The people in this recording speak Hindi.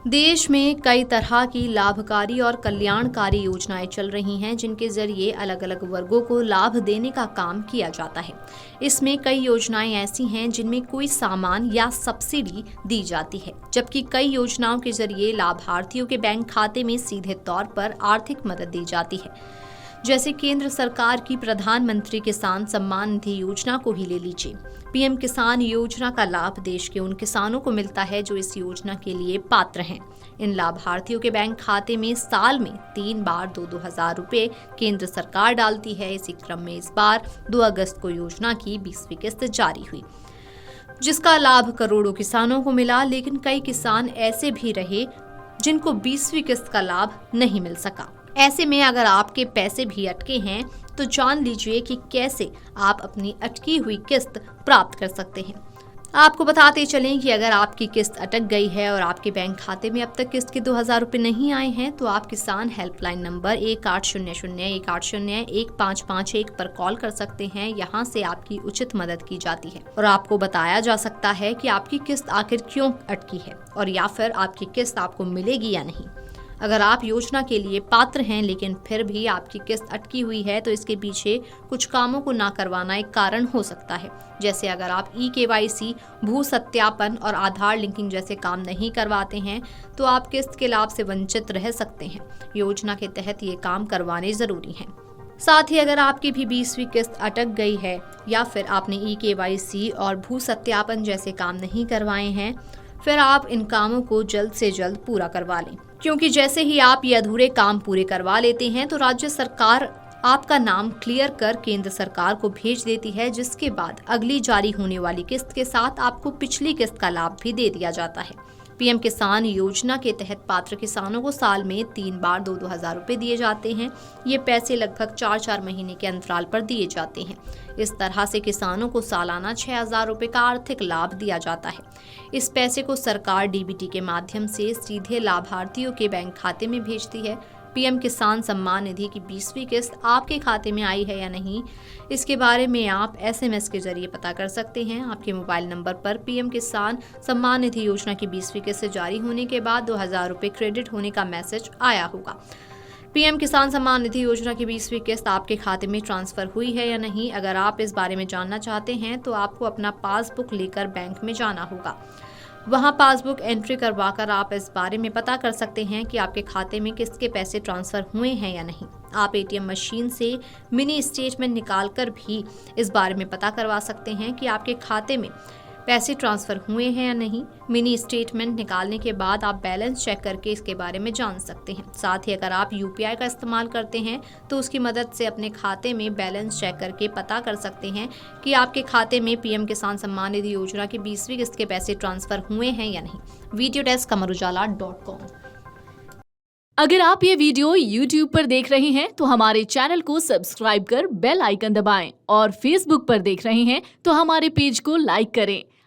देश में कई तरह की लाभकारी और कल्याणकारी योजनाएं चल रही हैं, जिनके जरिए अलग अलग वर्गों को लाभ देने का काम किया जाता है। इसमें कई योजनाएं ऐसी हैं जिनमें कोई सामान या सब्सिडी दी जाती है, जबकि कई योजनाओं के जरिए लाभार्थियों के बैंक खाते में सीधे तौर पर आर्थिक मदद दी जाती है। जैसे केंद्र सरकार की प्रधानमंत्री किसान सम्मान निधि योजना को ही ले लीजिए। पीएम किसान योजना का लाभ देश के उन किसानों को मिलता है जो इस योजना के लिए पात्र हैं। इन लाभार्थियों के बैंक खाते में साल में 3 बार 2,000 रुपए केंद्र सरकार डालती है। इसी क्रम में इस बार 2 अगस्त को योजना की 20वीं किस्त जारी हुई, जिसका लाभ करोड़ों किसानों को मिला। लेकिन कई किसान ऐसे भी रहे जिनको 20वीं किस्त का लाभ नहीं मिल सका। ऐसे में अगर आपके पैसे भी अटके हैं तो जान लीजिए कि कैसे आप अपनी अटकी हुई किस्त प्राप्त कर सकते हैं। आपको बताते चलें कि अगर आपकी किस्त अटक गई है और आपके बैंक खाते में अब तक किस्त के 2,000 रुपए नहीं आए हैं, तो आप किसान हेल्पलाइन नंबर 1800-1851 पर कॉल कर सकते हैं। यहाँ से आपकी उचित मदद की जाती है और आपको बताया जा सकता है कि आपकी किस्त आखिर क्यों अटकी है और या फिर आपकी किस्त आपको मिलेगी या नहीं। अगर आप योजना के लिए पात्र हैं लेकिन फिर भी आपकी किस्त अटकी हुई है, तो इसके पीछे कुछ कामों को ना करवाना एक कारण हो सकता है। जैसे अगर आप KYC, भू सत्यापन और आधार लिंकिंग जैसे काम नहीं करवाते हैं, तो आप किस्त के लाभ से वंचित रह सकते हैं। योजना के तहत ये काम करवाने जरूरी हैं। साथ ही अगर आपकी भी 20वीं किस्त अटक गई है या फिर आपने KYC और भू सत्यापन जैसे काम नहीं करवाए हैं, फिर आप इन कामों को जल्द से जल्द पूरा करवा लें, क्योंकि जैसे ही आप ये अधूरे काम पूरे करवा लेते हैं तो राज्य सरकार आपका नाम क्लियर कर केंद्र सरकार को भेज देती है, जिसके बाद अगली जारी होने वाली किस्त के साथ आपको पिछली किस्त का लाभ भी दे दिया जाता है। पीएम किसान योजना के तहत पात्र किसानों को साल में 3 बार 2,000 रुपए दिए जाते हैं। ये पैसे लगभग 4-4 महीने के अंतराल पर दिए जाते हैं। इस तरह से किसानों को सालाना 6,000 रुपए का आर्थिक लाभ दिया जाता है। इस पैसे को सरकार DBT के माध्यम से सीधे लाभार्थियों के बैंक खाते में भेजती है। पीएम किसान सम्मान निधि की 20वीं किस्त आपके खाते में आई है या नहीं, इसके बारे में आप SMS के जरिए पता कर सकते हैं। आपके मोबाइल नंबर पर पीएम किसान सम्मान निधि योजना की 20वीं किस्त जारी होने के बाद 2,000 रुपए क्रेडिट होने का मैसेज आया होगा। पीएम किसान सम्मान निधि योजना की 20वीं किस्त आपके खाते में ट्रांसफर हुई है या नहीं, अगर आप इस बारे में जानना चाहते हैं तो आपको अपना पासबुक लेकर बैंक में जाना होगा। वहां पासबुक एंट्री करवाकर आप इस बारे में पता कर सकते हैं कि आपके खाते में किसके पैसे ट्रांसफर हुए हैं या नहीं। आप ATM मशीन से मिनी स्टेटमेंट निकालकर भी इस बारे में पता करवा सकते हैं कि आपके खाते में पैसे ट्रांसफर हुए हैं या नहीं। मिनी स्टेटमेंट निकालने के बाद आप बैलेंस चेक करके इसके बारे में जान सकते हैं। साथ ही अगर आप UPI का इस्तेमाल करते हैं तो उसकी मदद से अपने खाते में बैलेंस चेक करके पता कर सकते हैं कि आपके खाते में पीएम किसान सम्मान निधि योजना की 20वीं किस्त के पैसे ट्रांसफर हुए हैं या नहीं। Video desk amarujala.com। अगर आप ये वीडियो YouTube पर देख रहे हैं तो हमारे चैनल को सब्सक्राइब कर बेल आइकन दबाएं और Facebook पर देख रहे हैं तो हमारे पेज को लाइक करें।